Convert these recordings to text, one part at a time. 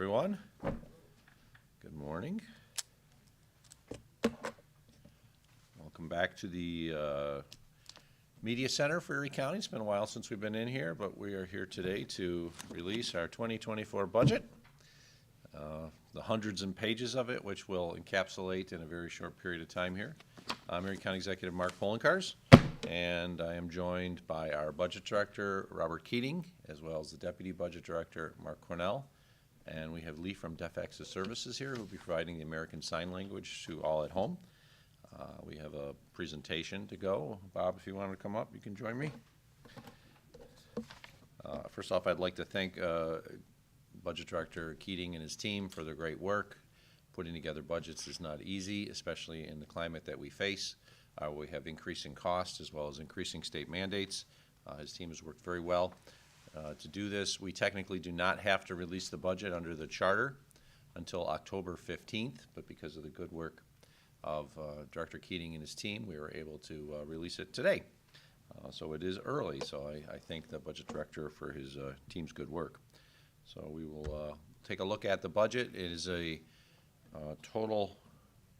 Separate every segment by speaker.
Speaker 1: everyone. Good morning. Welcome back to the Media Center for Erie County. It's been a while since we've been in here, but we are here today to release our 2024 budget. The hundreds of pages of it, which we'll encapsulate in a very short period of time here. I'm Erie County Executive Mark Poloncarz, and I am joined by our Budget Director, Robert Keating, as well as the Deputy Budget Director, Mark Cornell. And we have Lee from Deaf Access Services here, who will be providing the American Sign Language to all at home. We have a presentation to go. Bob, if you want to come up, you can join me. First off, I'd like to thank Budget Director Keating and his team for their great work. Putting together budgets is not easy, especially in the climate that we face. We have increasing costs as well as increasing state mandates. His team has worked very well to do this. We technically do not have to release the budget under the charter until October 15th, but because of the good work of Director Keating and his team, we were able to release it today. So it is early, so I thank the Budget Director for his team's good work. So we will take a look at the budget. It is a total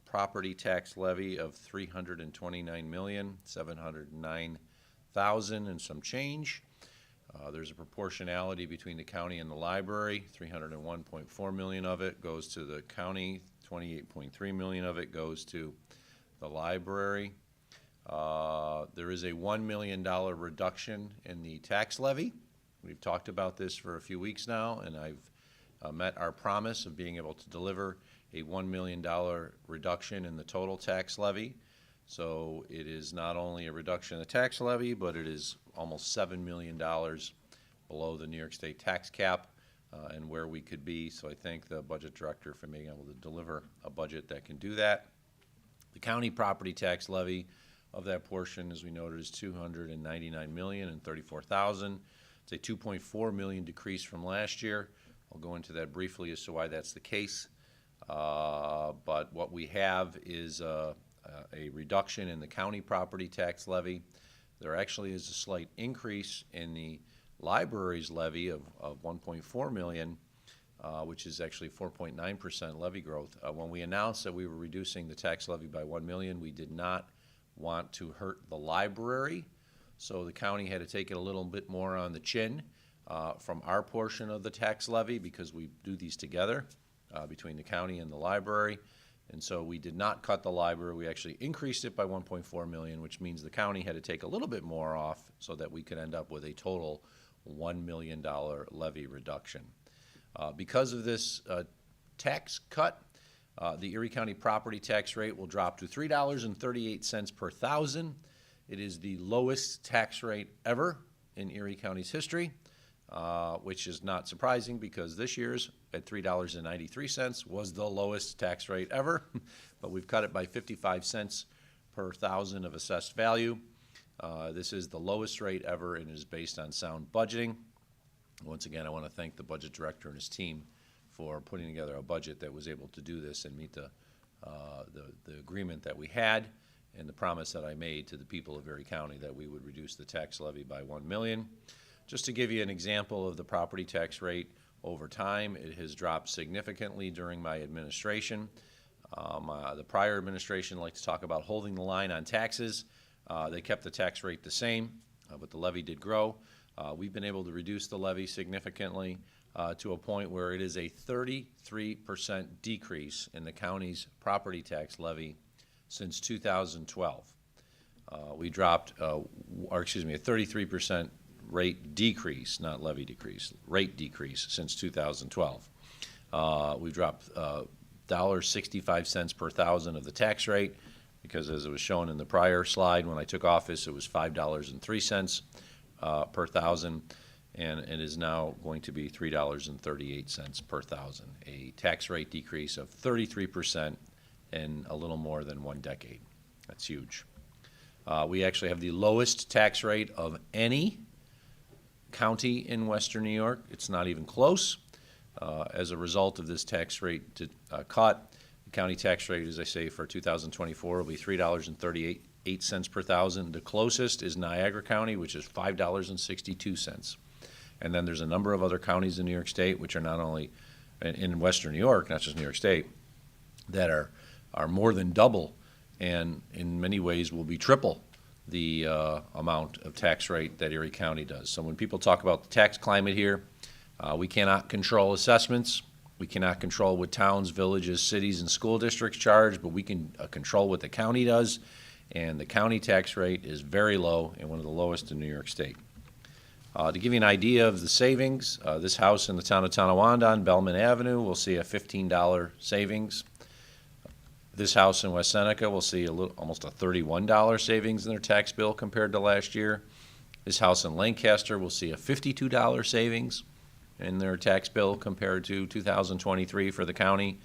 Speaker 1: property tax levy of $329,709,000 and some change. There's a proportionality between the county and the library. $301.4 million of it goes to the county. $28.3 million of it goes to the library. There is a $1 million reduction in the tax levy. We've talked about this for a few weeks now, and I've met our promise of being able to deliver a $1 million reduction in the total tax levy. So it is not only a reduction in the tax levy, but it is almost $7 million below the New York State tax cap and where we could be. So I thank the Budget Director for being able to deliver a budget that can do that. The county property tax levy of that portion, as we noted, is $299,034,000. It's a $2.4 million decrease from last year. I'll go into that briefly as to why that's the case. But what we have is a reduction in the county property tax levy. There actually is a slight increase in the library's levy of $1.4 million, which is actually 4.9% levy growth. When we announced that we were reducing the tax levy by $1 million, we did not want to hurt the library. So the county had to take it a little bit more on the chin from our portion of the tax levy, because we do these together between the county and the library. And so we did not cut the library. We actually increased it by $1.4 million, which means the county had to take a little bit more off so that we could end up with a total $1 million levy reduction. Because of this tax cut, the Erie County property tax rate will drop to $3.38 per thousand. It is the lowest tax rate ever in Erie County's history, which is not surprising because this year's at $3.93 was the lowest tax rate ever, but we've cut it by 55 cents per thousand of assessed value. This is the lowest rate ever and is based on sound budgeting. Once again, I want to thank the Budget Director and his team for putting together a budget that was able to do this and meet the agreement that we had and the promise that I made to the people of Erie County that we would reduce the tax levy by $1 million. Just to give you an example of the property tax rate over time, it has dropped significantly during my administration. The prior administration liked to talk about holding the line on taxes. They kept the tax rate the same, but the levy did grow. We've been able to reduce the levy significantly to a point where it is a 33% decrease in the county's property tax levy since 2012. We dropped, a 33% rate decrease, not levy decrease, rate decrease since 2012. We've dropped $1.65 per thousand of the tax rate, because as it was shown in the prior slide, when I took office, it was $5.03 per thousand, and it is now going to be $3.38 per thousand, a tax rate decrease of 33% in a little more than 1 decade. That's huge. We actually have the lowest tax rate of any county in Western New York. It's not even close. As a result of this tax rate cut, the county tax rate, as I say, for 2024 will be $3.38 per thousand. The closest is Niagara County, which is $5.62. And then there's a number of other counties in New York State which are not only in Western New York, not just New York State, that are more than double, and in many ways will be triple the amount of tax rate that Erie County does. So when people talk about the tax climate here, we cannot control assessments. We cannot control what towns, villages, cities, and school districts charge, but we can control what the county does, and the county tax rate is very low and one of the lowest in New York State. To give you an idea of the savings, this house in the town of Tonawanda on Bellman Avenue will see a $15 savings. This house in West Seneca will see almost a $31 savings in their tax bill compared to last year. This house in Lancaster will see a $52 savings in their tax bill compared to 2023 for the county.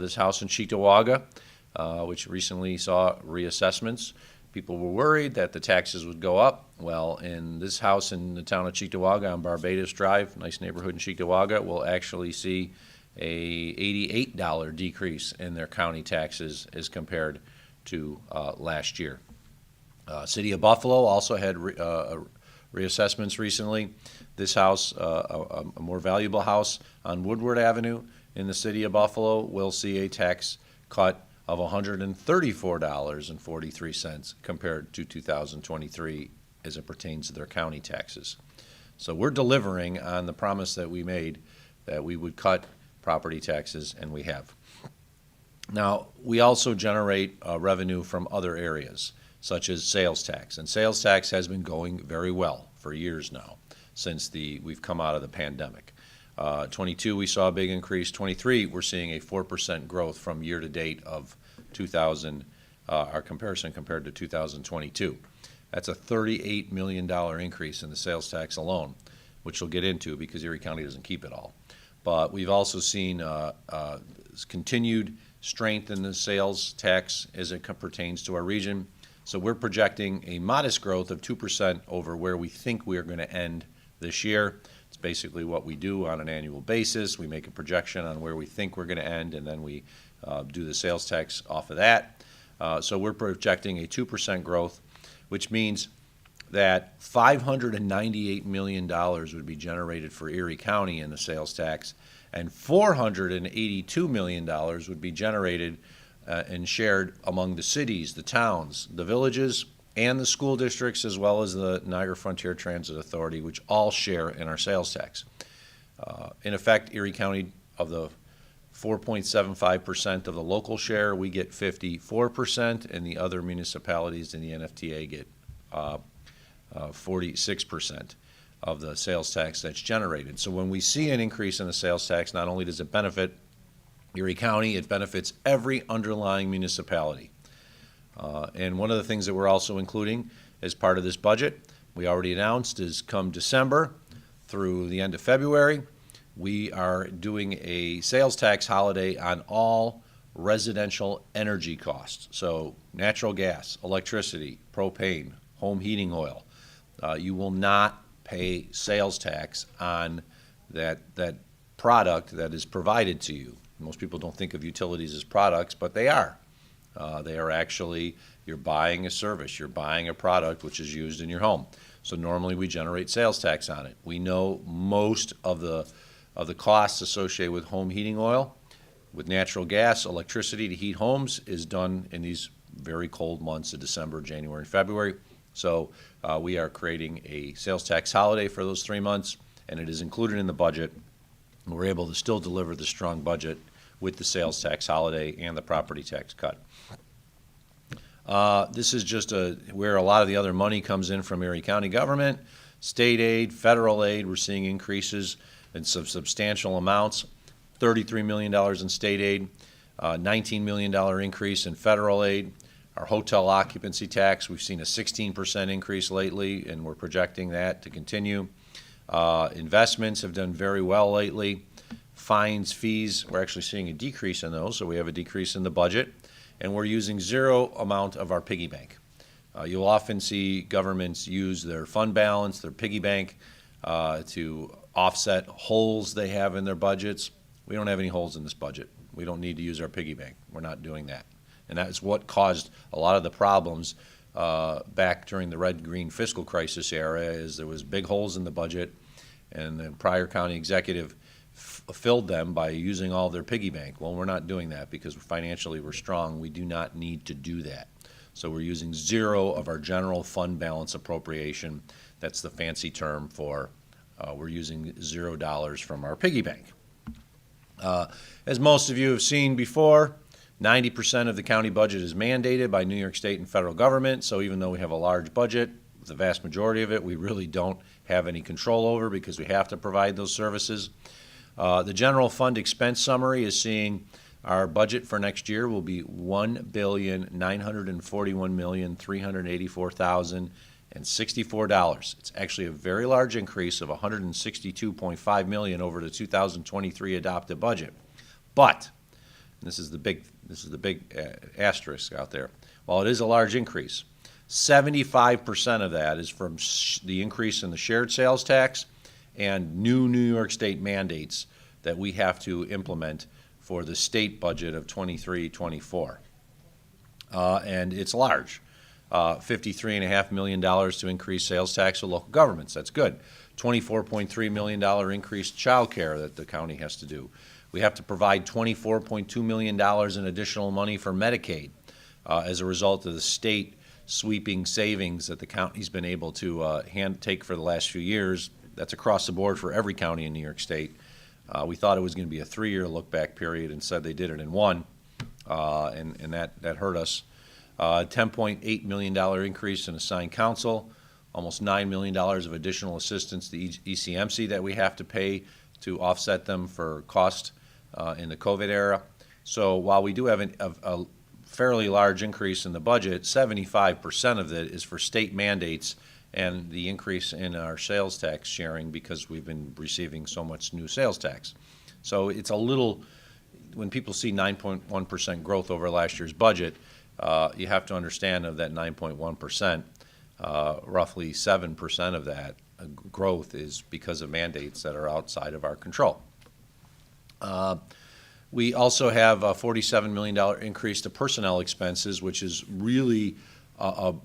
Speaker 1: This house in Cheektowaga, which recently saw reassessments, people were worried that the taxes would go up. Well, in this house in the town of Cheektowaga on Barbados Drive, nice neighborhood in Cheektowaga, will actually see a $88 decrease in their county taxes as compared to last year. City of Buffalo also had reassessments recently. This house, a more valuable house on Woodward Avenue in the city of Buffalo, will see a tax cut of $134.43 compared to 2023 as it pertains to their county taxes. So we're delivering on the promise that we made that we would cut property taxes, and we have. Now, we also generate revenue from other areas, such as sales tax. And sales tax has been going very well for years now, since we've come out of the pandemic. 22, we saw a big increase. 23, we're seeing a 4% growth from year to date of our comparison compared to 2022. That's a $38 million increase in the sales tax alone, which we'll get into because Erie County doesn't keep it all. But we've also seen continued strength in the sales tax as it pertains to our region. So we're projecting a modest growth of 2% over where we think we are going to end this year. It's basically what we do on an annual basis. We make a projection on where we think we're going to end, and then we do the sales tax off of that. So we're projecting a 2% growth, which means that $598 million would be generated for Erie County in the sales tax, and $482 million would be generated and shared among the cities, the towns, the villages, and the school districts, as well as the Niagara Frontier Transit Authority, which all share in our sales tax. In effect, Erie County, of the 4.75% of the local share, we get 54%, and the other municipalities in the NFTA get 46% of the sales tax that's generated. So when we see an increase in the sales tax, not only does it benefit Erie County, it benefits every underlying municipality. And one of the things that we're also including as part of this budget, we already announced, is come December through the end of February, we are doing a sales tax holiday on all residential energy costs. So natural gas, electricity, propane, home heating oil. You will not pay sales tax on that product that is provided to you. Most people don't think of utilities as products, but they are. They are actually, you're buying a service, you're buying a product which is used in your home. So normally we generate sales tax on it. We know most of the costs associated with home heating oil, with natural gas, electricity to heat homes is done in these very cold months of December, January, and February. So we are creating a sales tax holiday for those 3 months, and it is included in the budget. And we're able to still deliver the strong budget with the sales tax holiday and the property tax cut. This is just where a lot of the other money comes in from Erie County government. State aid, federal aid, we're seeing increases in some substantial amounts. $33 million in state aid, $19 million increase in federal aid. Our hotel occupancy tax, we've seen a 16% increase lately, and we're projecting that to continue. Investments have done very well lately. Fines, fees, we're actually seeing a decrease in those, so we have a decrease in the budget. And we're using zero amount of our piggy bank. You'll often see governments use their fund balance, their piggy bank, to offset holes they have in their budgets. We don't have any holes in this budget. We don't need to use our piggy bank. We're not doing that. And that's what caused a lot of the problems back during the red-green fiscal crisis era, is there was big holes in the budget, and the prior county executive filled them by using all their piggy bank. Well, we're not doing that because financially we're strong. We do not need to do that. So we're using zero of our general fund balance appropriation. That's the fancy term for we're using $0 from our piggy bank. As most of you have seen before, 90% of the county budget is mandated by New York State and federal government. So even though we have a large budget, the vast majority of it we really don't have any control over because we have to provide those services. The general fund expense summary is seeing our budget for next year will be $1,941,384,064. It's actually a very large increase of $162.5 million over the 2023 adopted budget. But this is the big asterisk out there. While it is a large increase, 75% of that is from the increase in the shared sales tax and new New York State mandates that we have to implement for the state budget of 23-24. And it's large. $53.5 million to increase sales tax to local governments. That's good. $24.3 million increase child care that the county has to do. We have to provide $24.2 million in additional money for Medicaid as a result of the state sweeping savings that the county's been able to take for the last few years. That's across the board for every county in New York State. We thought it was going to be a 3-year look-back period. Instead, they did it in one, and that hurt us. $10.8 million increase in assigned counsel, almost $9 million of additional assistance to ECMC that we have to pay to offset them for cost in the COVID era. So while we do have a fairly large increase in the budget, 75% of it is for state mandates and the increase in our sales tax sharing because we've been receiving so much new sales tax. So it's a little, when people see 9.1% growth over last year's budget, you have to understand of that 9.1%, roughly 7% of that growth is because of mandates that are outside of our control. We also have a $47 million increase to personnel expenses, which is really,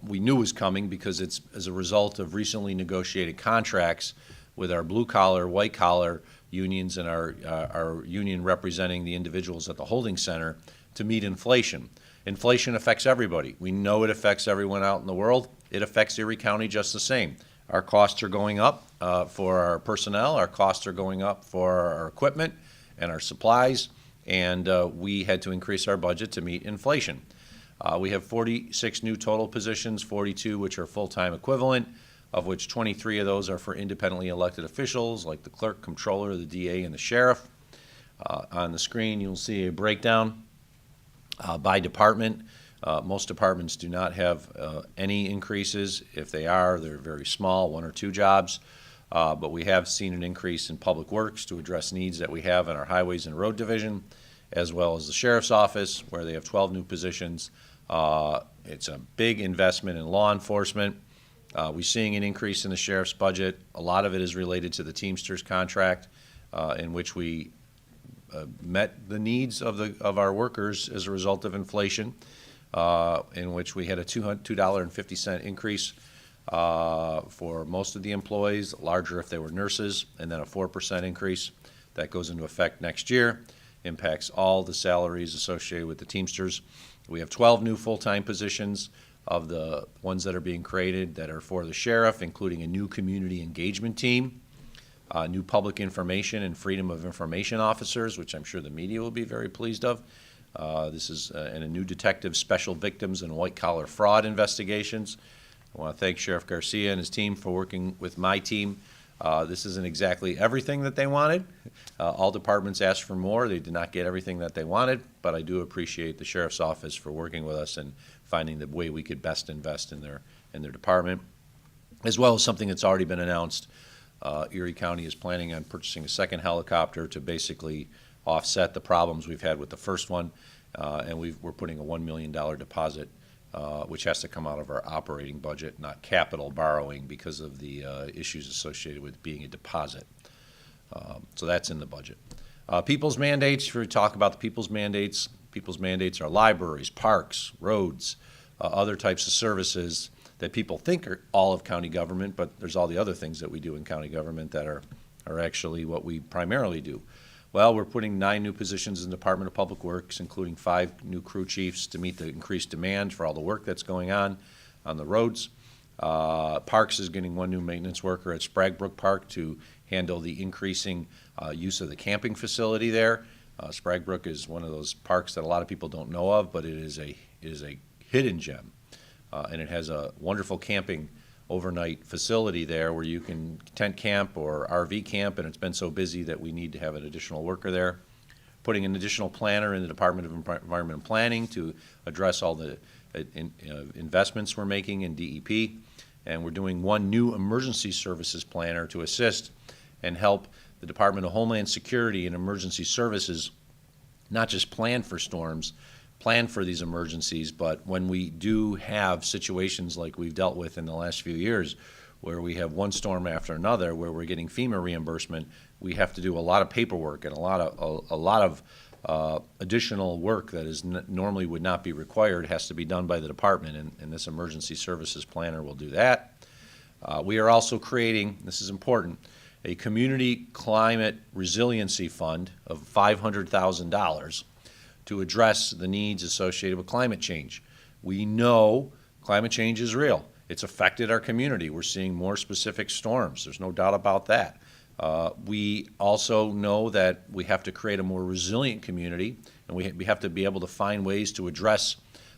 Speaker 1: we knew was coming because it's as a result of recently negotiated contracts with our blue-collar, white-collar unions and our union representing the individuals at the holding center to meet inflation. Inflation affects everybody. We know it affects everyone out in the world. It affects Erie County just the same. Our costs are going up for our personnel. Our costs are going up for our equipment and our supplies, and we had to increase our budget to meet inflation. We have 46 new total positions, 42 which are full-time equivalent, of which 23 of those are for independently elected officials like the clerk, comptroller, the DA, and the sheriff. On the screen you'll see a breakdown by department. Most departments do not have any increases. If they are, they're very small, 1 or 2 jobs. But we have seen an increase in public works to address needs that we have in our highways and road division, as well as the sheriff's office, where they have 12 new positions. It's a big investment in law enforcement. We're seeing an increase in the sheriff's budget. A lot of it is related to the Teamsters contract, in which we met the needs of our workers as a result of inflation, in which we had a $2.50 increase for most of the employees, larger if they were nurses, and then a 4% increase that goes into effect next year, impacts all the salaries associated with the Teamsters. We have 12 new full-time positions of the ones that are being created that are for the sheriff, including a new community engagement team, new public information and freedom of information officers, which I'm sure the media will be very pleased of. This is and a new detective special victims and white-collar fraud investigations. I want to thank Sheriff Garcia and his team for working with my team. This isn't exactly everything that they wanted. All departments asked for more. They did not get everything that they wanted, but I do appreciate the Sheriff's Office for working with us and finding the way we could best invest in their department, as well as something that's already been announced. Erie County is planning on purchasing a second helicopter to basically offset the problems we've had with the first one, and we're putting a $1 million deposit, which has to come out of our operating budget, not capital borrowing, because of the issues associated with being a deposit. So that's in the budget. People's mandates, if we talk about the people's mandates are libraries, parks, roads, other types of services that people think are all of county government, but there's all the other things that we do in county government that are are actually what we primarily do. Well, we're putting 9 new positions in the Department of Public Works, including 5 new crew chiefs to meet the increased demand for all the work that's going on the roads. Parks is getting 1 new maintenance worker at Spraguebrook Park to handle the increasing use of the camping facility there. Spraguebrook is one of those parks that a lot of people don't know of, but it is a hidden gem, and it has a wonderful camping overnight facility there where you can tent camp or RV camp, and it's been so busy that we need to have an additional worker there. Putting an additional planner in the Department of Environment and Planning to address all the investments we're making in DEP, and we're doing 1 new emergency services planner to assist and help the Department of Homeland Security and Emergency Services not just plan for storms, plan for these emergencies, but when we do have situations like we've dealt with in the last few years, where we have one storm after another, where we're getting FEMA reimbursement, we have to do a lot of paperwork and a lot of additional work that is normally would not be required has to be done by the department, and this emergency services planner will do that. We are also creating, this is important, a community climate resiliency fund of $500,000 to address the needs associated with climate change. We know climate change is real. It's affected our community. We're seeing more specific storms. There's no doubt about that. We also know that we have to create a more resilient community, and we have to be able to find ways to address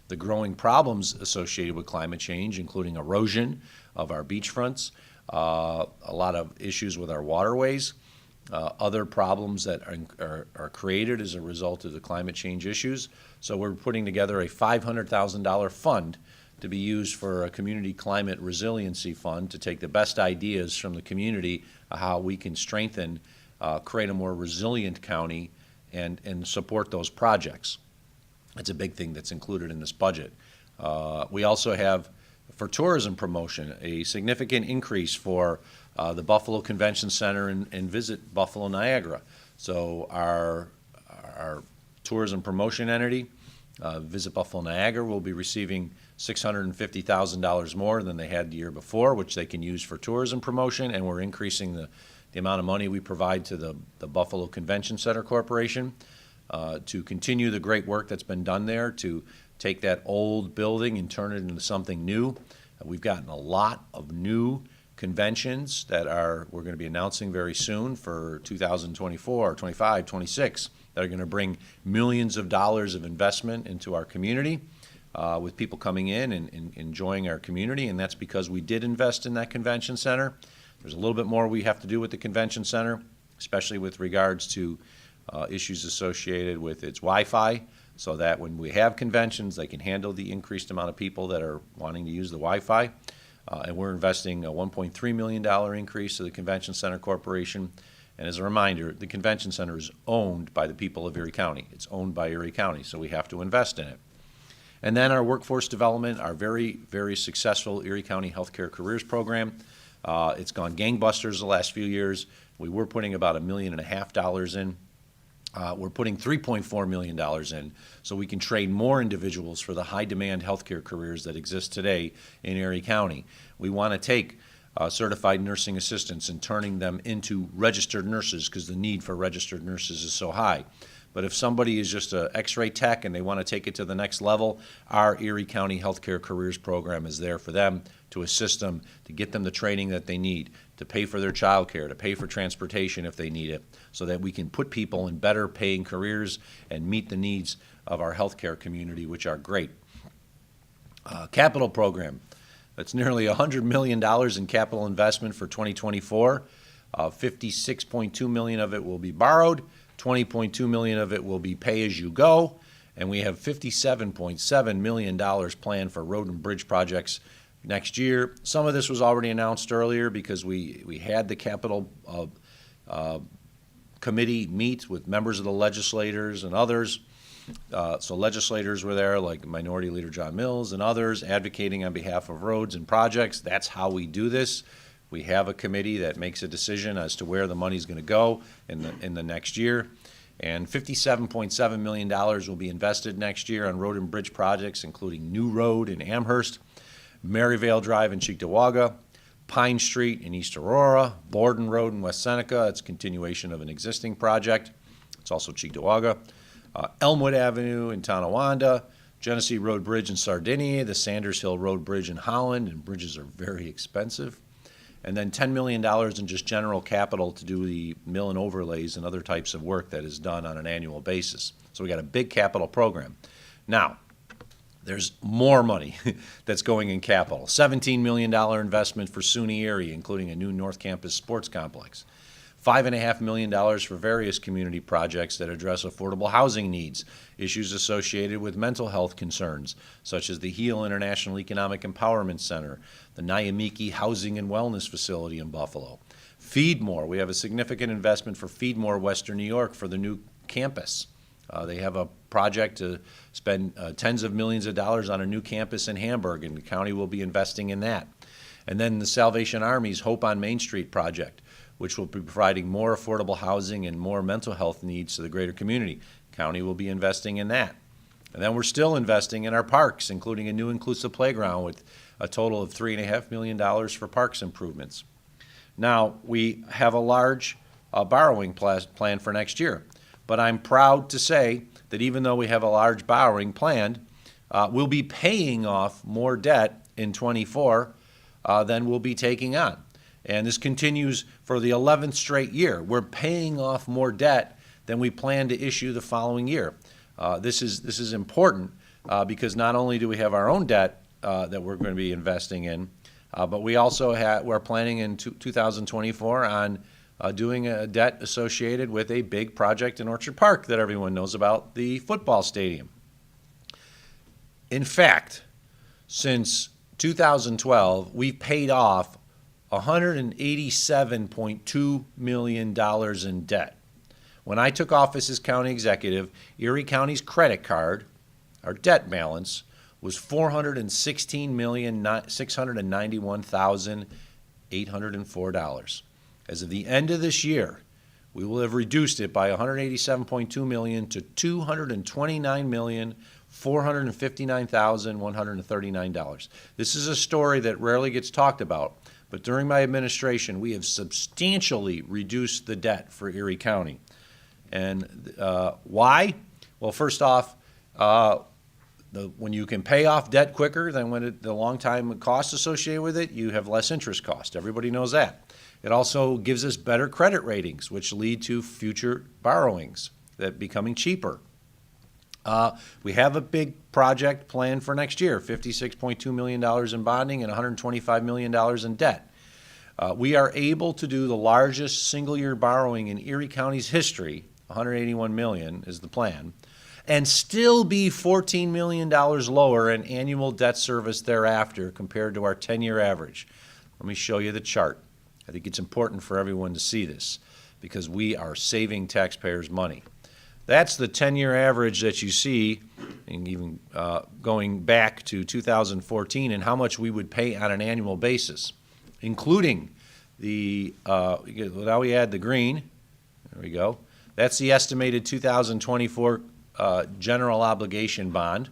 Speaker 1: the growing problems associated with climate change, including erosion of our beachfronts, a lot of issues with our waterways, other problems that are created as a result of the climate change issues. So we're putting together a $500,000 fund to be used for a community climate resiliency fund to take the best ideas from the community of how we can strengthen, create a more resilient county and support those projects. That's a big thing that's included in this budget. We also have, for tourism promotion, a significant increase for the Buffalo Convention Center and Visit Buffalo Niagara. So our tourism promotion entity, Visit Buffalo Niagara, will be receiving $650,000 more than they had the year before, which they can use for tourism promotion, and we're increasing the amount of money we provide to the Buffalo Convention Center Corporation to continue the great work that's been done there to take that old building and turn it into something new. We've gotten a lot of new conventions that we're going to be announcing very soon for 2024, 25, 26, that are going to bring millions of dollars of investment into our community with people coming in and enjoying our community, and that's because we did invest in that convention center. There's a little bit more we have to do with the convention center, especially with regards to issues associated with its Wi-Fi, so that when we have conventions, they can handle the increased amount of people that are wanting to use the Wi-Fi. And we're investing a $1.3 million increase to the Convention Center Corporation. And as a reminder, the Convention Center is owned by the people of Erie County. It's owned by Erie County, so we have to invest in it. And then our workforce development, our very, very successful Erie County Healthcare Careers Program. It's gone gangbusters the last few years. We were putting about $1.5 million in. We're putting $3.4 million in so we can train more individuals for the high-demand healthcare careers that exist today in Erie County. We want to take certified nursing assistants and turning them into registered nurses because the need for registered nurses is so high. But if somebody is just an X-ray tech and they want to take it to the next level, our Erie County Healthcare Careers Program is there for them to assist them, to get them the training that they need, to pay for their child care, to pay for transportation if they need it, so that we can put people in better paying careers and meet the needs of our healthcare community, which are great. Capital program. That's nearly $100 million in capital investment for 2024. $56.2 million of it will be borrowed. $20.2 million of it will be pay-as-you-go, and we have $57.7 million planned for road and bridge projects next year. Some of this was already announced earlier because we had the capital committee meet with members of the legislators and others. So legislators were there, like Minority Leader John Mills and others, advocating on behalf of roads and projects. That's how we do this. We have a committee that makes a decision as to where the money's going to go in the next year. And $57.7 million will be invested next year on road and bridge projects, including New Road in Amherst, Maryvale Drive in Cheektowaga, Pine Street in East Aurora, Borden Road in West Seneca. It's a continuation of an existing project. It's also Cheektowaga. Elmwood Avenue in Tonawanda, Genesee Road Bridge in Sardinia, the Sanders Hill Road Bridge in Holland, and bridges are very expensive. And then $10 million in just general capital to do the mill and overlays and other types of work that is done on an annual basis. So we got a big capital program. Now, there's more money that's going in capital. $17 million investment for SUNY Erie, including a new North Campus sports complex. $5.5 million for various community projects that address affordable housing needs, issues associated with mental health concerns, such as the HEAL International Economic Empowerment Center, the Nyamiki Housing and Wellness Facility in Buffalo. Feed More, we have a significant investment for Feed More Western New York for the new campus. They have a project to spend tens of millions of dollars on a new campus in Hamburg, and the county will be investing in that. And then the Salvation Army's Hope on Main Street project, which will be providing more affordable housing and more mental health needs to the greater community. County will be investing in that. And then we're still investing in our parks, including a new inclusive playground with a total of $3.5 million for parks improvements. Now, we have a large borrowing plan for next year, but I'm proud to say that even though we have a large borrowing planned, we'll be paying off more debt in '24 than we'll be taking on. And this continues for the 11th straight year. We're paying off more debt than we plan to issue the following year. This is important because not only do we have our own debt that we're going to be investing in, but we're planning in 2024 on doing a debt associated with a big project in Orchard Park that everyone knows about, the football stadium. In fact, since 2012, we've paid off $187.2 million in debt. When I took office as county executive, Erie County's credit card, our debt balance, was $416,691,804. As of the end of this year, we will have reduced it by $187.2 million to $229,459,139. This is a story that rarely gets talked about, but during my administration, we have substantially reduced the debt for Erie County. And why? Well, first off, when you can pay off debt quicker than when the long time costs associated with it, you have less interest cost. Everybody knows that. It also gives us better credit ratings, which lead to future borrowings that becoming cheaper. We have a big project planned for next year, $56.2 million in bonding and $125 million in debt. We are able to do the largest single-year borrowing in Erie County's history, $181 million is the plan, and still be $14 million lower in annual debt service thereafter compared to our 10-year average. Let me show you the chart. I think it's important for everyone to see this because we are saving taxpayers money. That's the 10-year average that you see, and even going back to 2014, and how much we would pay on an annual basis, including the, now we add the green, there we go. That's the estimated 2024 general obligation bond.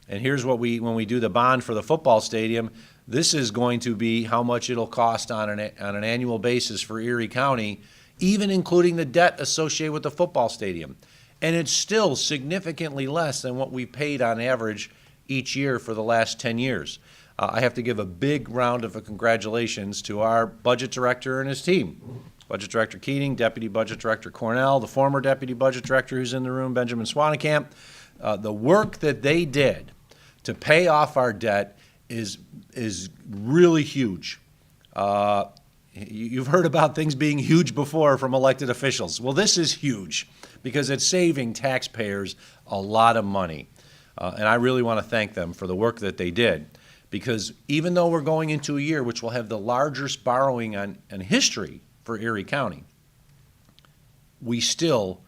Speaker 1: And here's what when we do the bond for the football stadium, this is going to be how much it'll cost on an annual basis for Erie County, even including the debt associated with the football stadium. And it's still significantly less than what we paid on average each year for the last 10 years. I have to give a big round of congratulations to our budget director and his team. Budget Director Keating, Deputy Budget Director Cornell, the former Deputy Budget Director who's in the room, Benjamin Swanekamp. The work that they did to pay off our debt is really huge. You've heard about things being huge before from elected officials. Well, this is huge because it's saving taxpayers a lot of money. And I really want to thank them for the work that they did, because even though we're going into a year which will have the largest borrowing in history for Erie County, we still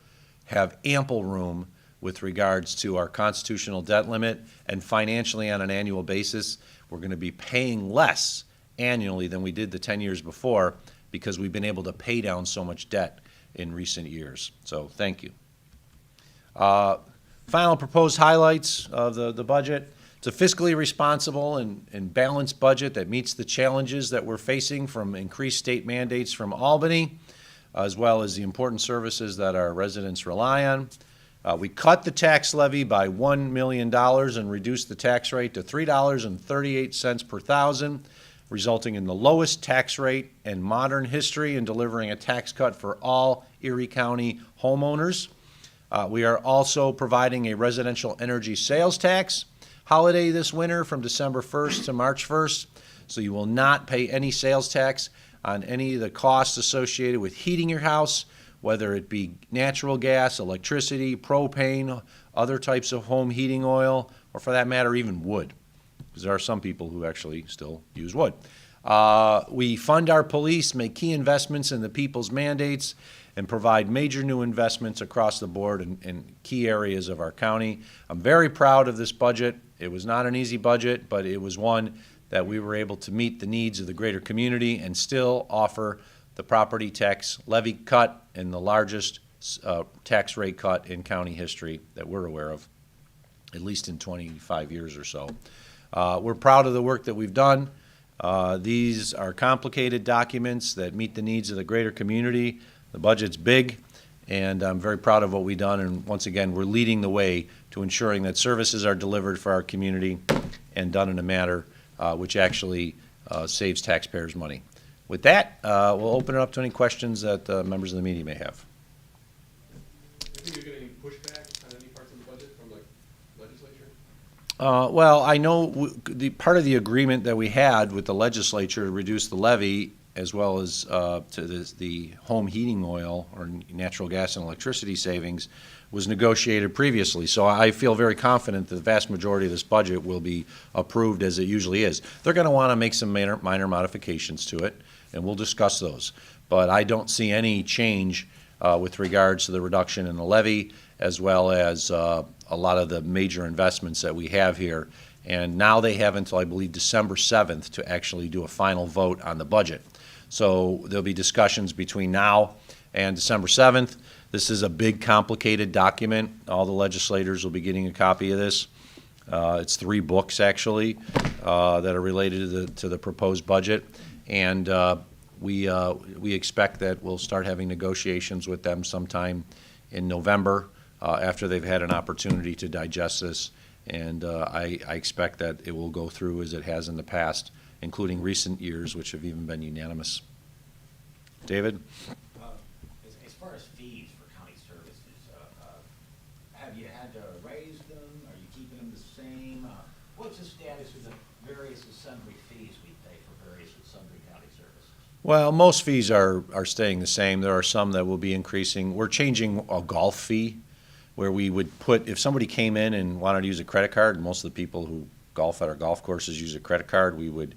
Speaker 1: have ample room with regards to our constitutional debt limit, and financially on an annual basis, we're going to be paying less annually than we did the 10 years before because we've been able to pay down so much debt in recent years. So thank you. Final proposed highlights of the budget. It's a fiscally responsible and balanced budget that meets the challenges that we're facing from increased state mandates from Albany, as well as the important services that our residents rely on. We cut the tax levy by $1 million and reduced the tax rate to $3.38 per thousand, resulting in the lowest tax rate in modern history and delivering a tax cut for all Erie County homeowners. We are also providing a residential energy sales tax holiday this winter from December 1st to March 1st, so you will not pay any sales tax on any of the costs associated with heating your house, whether it be natural gas, electricity, propane, other types of home heating oil, or for that matter, even wood, because there are some people who actually still use wood. We fund our police, make key investments in the people's mandates, and provide major new investments across the board in key areas of our county. I'm very proud of this budget. It was not an easy budget, but it was one that we were able to meet the needs of the greater community and still offer the property tax levy cut and the largest tax rate cut in county history that we're aware of, at least in 25 years or so. We're proud of the work that we've done. These are complicated documents that meet the needs of the greater community. The budget's big, and I'm very proud of what we've done, and once again, we're leading the way to ensuring that services are delivered for our community and done in a manner which actually saves taxpayers money. With that, we'll open it up to any questions that members of the media may have.
Speaker 2: Do you think you're getting pushback on any parts of the budget from the legislature?
Speaker 1: Well, I know the part of the agreement that we had with the legislature to reduce the levy, as well as to the home heating oil or natural gas and electricity savings, was negotiated previously. So I feel very confident that the vast majority of this budget will be approved as it usually is. They're going to want to make some minor modifications to it, and we'll discuss those. But I don't see any change with regards to the reduction in the levy, as well as a lot of the major investments that we have here. And now they have until, I believe, December 7th to actually do a final vote on the budget. So there'll be discussions between now and December 7th. This is a big, complicated document. All the legislators will be getting a copy of this. It's 3 books, actually, that are related to the proposed budget. And we expect that we'll start having negotiations with them sometime in November after they've had an opportunity to digest this. And I expect that it will go through as it has in the past, including recent years, which have even been unanimous. David?
Speaker 3: As far as fees for county services, have you had to raise them? Are you keeping them the same? What's the status of the various assembly fees we pay for various assembly county services?
Speaker 1: Well, most fees are staying the same. There are some that will be increasing. We're changing a golf fee, where we would put, if somebody came in and wanted to use a credit card, and most of the people who golf at our golf courses use a credit card, we would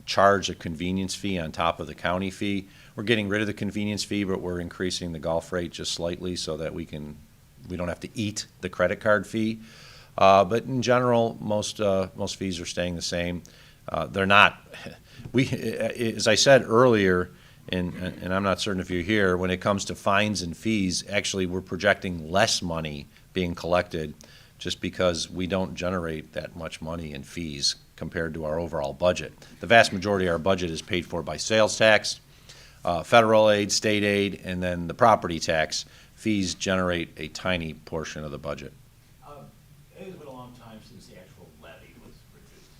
Speaker 1: charge a convenience fee on top of the county fee. We're getting rid of the convenience fee, but we're increasing the golf rate just slightly so that we don't have to eat the credit card fee. But in general, most fees are staying the same. They're not. As I said earlier, and I'm not certain if you're here, when it comes to fines and fees, actually we're projecting less money being collected just because we don't generate that much money in fees compared to our overall budget. The vast majority of our budget is paid for by sales tax, federal aid, state aid, and then the property tax. Fees generate a tiny portion of the budget.
Speaker 3: It has been a long time since the actual levy was reduced.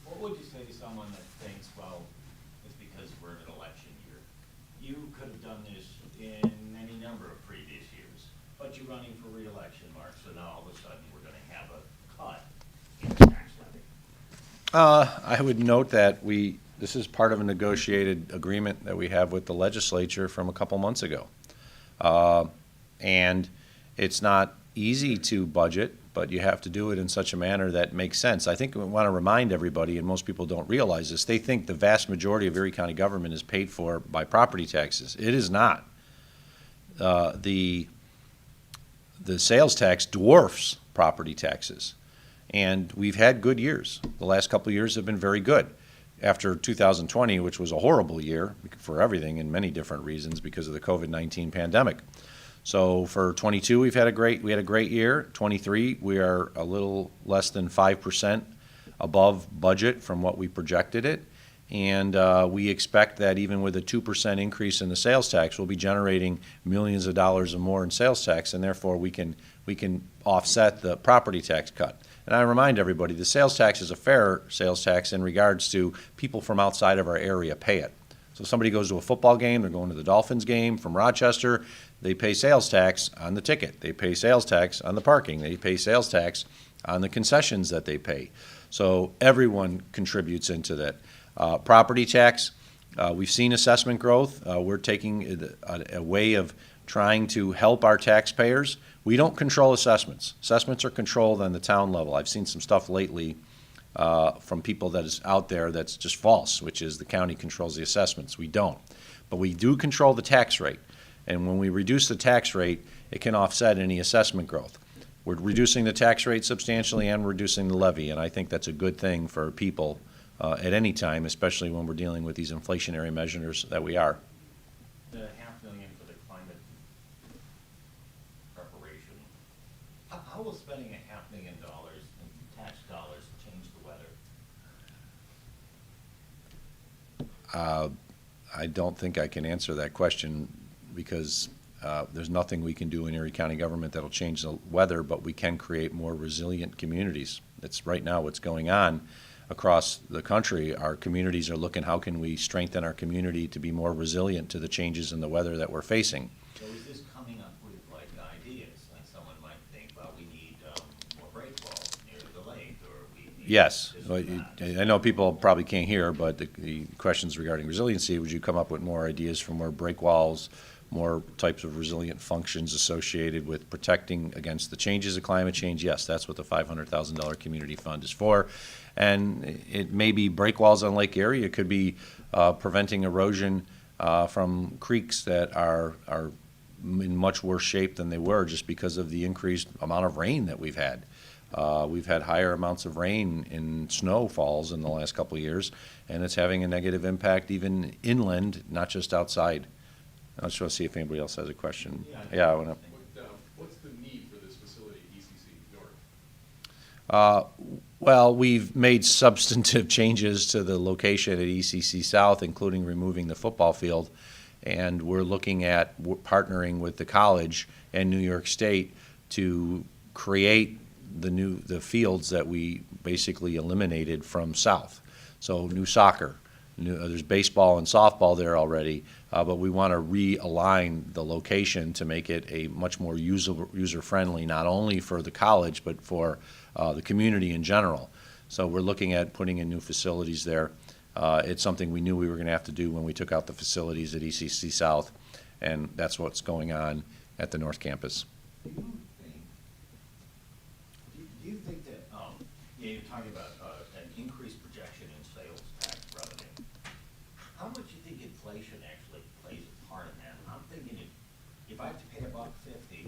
Speaker 3: What would you say to someone that thinks, well, it's because we're in an election year? You could have done this in any number of previous years, but you're running for re-election, Mark, so now all of a sudden we're going to have a cut in the tax levy.
Speaker 1: I would note that this is part of a negotiated agreement that we have with the legislature from a couple months ago. And it's not easy to budget, but you have to do it in such a manner that makes sense. I think we want to remind everybody, and most people don't realize this, they think the vast majority of Erie County government is paid for by property taxes. It is not. The sales tax dwarfs property taxes. And we've had good years. The last couple of years have been very good. After 2020, which was a horrible year for everything in many different reasons because of the COVID-19 pandemic. So for '22, we had a great year. '23, we are a little less than 5% above budget from what we projected it. And we expect that even with a 2% increase in the sales tax, we'll be generating millions of dollars or more in sales tax, and therefore we can offset the property tax cut. And I remind everybody, the sales tax is a fair sales tax in regards to people from outside of our area pay it. So if somebody goes to a football game, they're going to the Dolphins game from Rochester, they pay sales tax on the ticket. They pay sales tax on the parking. They pay sales tax on the concessions that they pay. So everyone contributes into that. Property tax, we've seen assessment growth. We're taking a way of trying to help our taxpayers. We don't control assessments. Assessments are controlled on the town level. I've seen some stuff lately from people that is out there that's just false, which is the county controls the assessments. We don't. But we do control the tax rate. And when we reduce the tax rate, it can offset any assessment growth. We're reducing the tax rate substantially and reducing the levy, and I think that's a good thing for people at any time, especially when we're dealing with these inflationary measures that we are.
Speaker 3: The $500,000 for the climate preparation, how will spending $500,000 in tax dollars change the weather?
Speaker 1: I don't think I can answer that question because there's nothing we can do in Erie County government that'll change the weather, but we can create more resilient communities. That's right now what's going on across the country. Our communities are looking, how can we strengthen our community to be more resilient to the changes in the weather that we're facing?
Speaker 3: So is this coming up with like ideas? Like someone might think, well, we need more break walls near the lake, or we need
Speaker 1: Yes.
Speaker 3: this
Speaker 1: Well,
Speaker 3: or that.
Speaker 1: I know people probably can't hear, but the questions regarding resiliency, would you come up with more ideas for more break walls, more types of resilient functions associated with protecting against the changes of climate change? Yes, that's what the $500,000 community fund is for. And it may be break walls on Lake Erie. It could be preventing erosion from creeks that are in much worse shape than they were just because of the increased amount of rain that we've had. We've had higher amounts of rain in snowfalls in the last couple of years, and it's having a negative impact even inland, not just outside. I just want to see if anybody else has a question. Yeah, I want to.
Speaker 2: What's the need for this facility at ECC North?
Speaker 1: Well, we've made substantive changes to the location at ECC South, including removing the football field, and we're looking at partnering with the college and New York State to create the fields that we basically eliminated from South. So new soccer, there's baseball and softball there already, but we want to realign the location to make it a much more user-friendly, not only for the college, but for the community in general. So we're looking at putting in new facilities there. It's something we knew we were going to have to do when we took out the facilities at ECC South, and that's what's going on at the North Campus.
Speaker 3: Do you think that, you're talking about an increased projection in sales tax revenue. How much do you think inflation actually plays a part in that? I'm thinking if I have to pay $1.50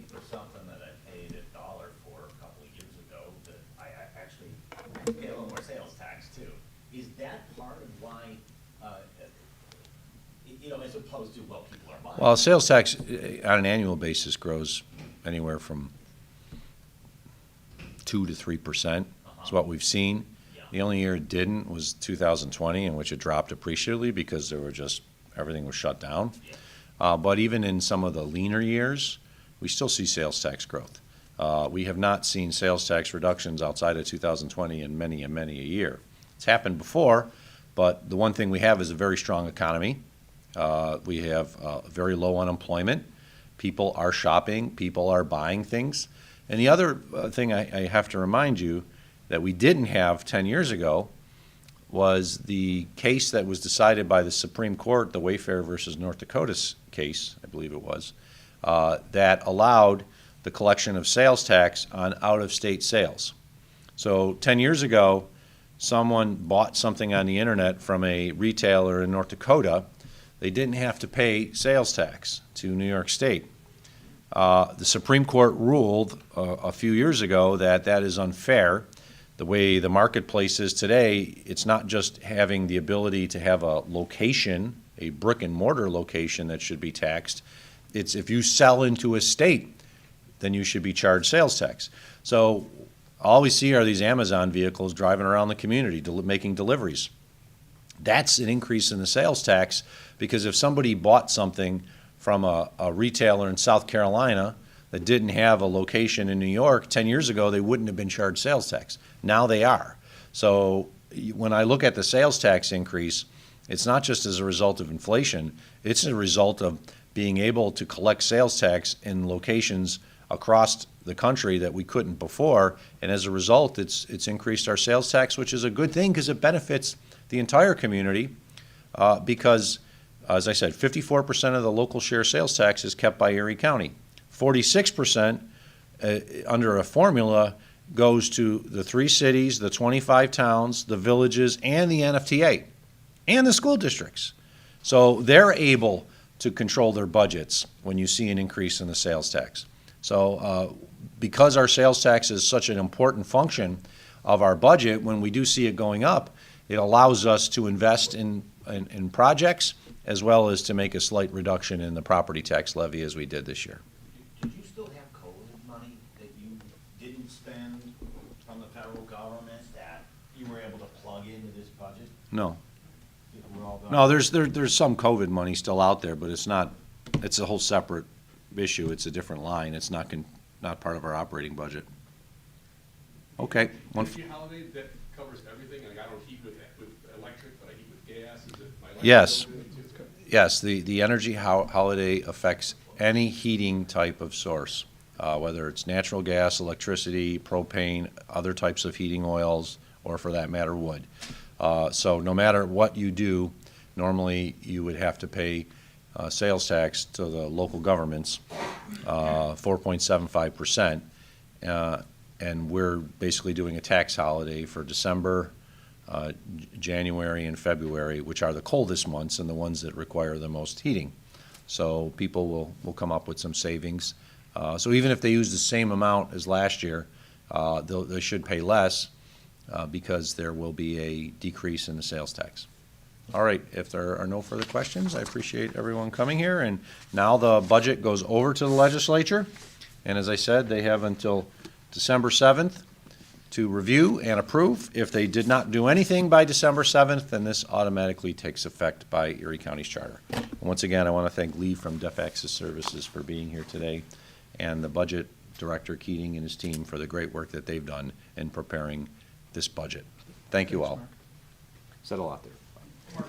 Speaker 3: for something that I paid $1 for a couple of years ago, that I actually have to pay a little more sales tax too. Is that part of why, as opposed to, well, people are buying?
Speaker 1: Well, sales tax on an annual basis grows anywhere from 2 to 3%. That's what we've seen.
Speaker 3: Yeah.
Speaker 1: The only year it didn't was 2020, in which it dropped appreciably because everything was shut down.
Speaker 3: Yeah.
Speaker 1: But even in some of the leaner years, we still see sales tax growth. We have not seen sales tax reductions outside of 2020 in many a year. It's happened before, but the one thing we have is a very strong economy. We have very low unemployment. People are shopping. People are buying things. And the other thing I have to remind you that we didn't have 10 years ago was the case that was decided by the Supreme Court, the Wayfair versus North Dakota case, I believe it was, that allowed the collection of sales tax on out-of-state sales. So 10 years ago, someone bought something on the internet from a retailer in North Dakota. They didn't have to pay sales tax to New York State. The Supreme Court ruled a few years ago that that is unfair. The way the marketplace is today, it's not just having the ability to have a location, a brick and mortar location that should be taxed. It's if you sell into a state, then you should be charged sales tax. So all we see are these Amazon vehicles driving around the community, making deliveries. That's an increase in the sales tax, because if somebody bought something from a retailer in South Carolina that didn't have a location in New York, 10 years ago, they wouldn't have been charged sales tax. Now they are. So when I look at the sales tax increase, it's not just as a result of inflation, it's a result of being able to collect sales tax in locations across the country that we couldn't before, and as a result, it's increased our sales tax, which is a good thing because it benefits the entire community, because, as I said, 54% of the local share sales tax is kept by Erie County. 46% under a formula goes to the 3 cities, the 25 towns, the villages, and the NFTA, and the school districts. So they're able to control their budgets when you see an increase in the sales tax. So because our sales tax is such an important function of our budget, when we do see it going up, it allows us to invest in projects as well as to make a slight reduction in the property tax levy as we did this year.
Speaker 3: Did you still have COVID money that you didn't spend from the federal government that you were able to plug into this budget?
Speaker 1: No.
Speaker 3: We're all done?
Speaker 1: No, there's some COVID money still out there, but it's not, it's a whole separate issue. It's a different line. It's not part of our operating budget. Okay.
Speaker 2: Energy holiday, that covers everything, like I don't heat with electric, but I heat with gas, is it my electric
Speaker 1: Yes.
Speaker 2: bill too?
Speaker 1: Yes, the energy holiday affects any heating type of source, whether it's natural gas, electricity, propane, other types of heating oils, or for that matter, wood. So no matter what you do, normally you would have to pay sales tax to the local governments, 4.75%. And we're basically doing a tax holiday for December, January, and February, which are the coldest months and the ones that require the most heating. So people will come up with some savings. So even if they use the same amount as last year, they should pay less because there will be a decrease in the sales tax. All right, if there are no further questions, I appreciate everyone coming here. And now the budget goes over to the legislature. And as I said, they have until December 7th to review and approve. If they did not do anything by December 7th, then this automatically takes effect by Erie County's charter. And once again, I want to thank Lee from Deaf Access Services for being here today, and the budget director, Keating, and his team for the great work that they've done in preparing this budget. Thank you all. Said a lot there.
Speaker 2: Mark,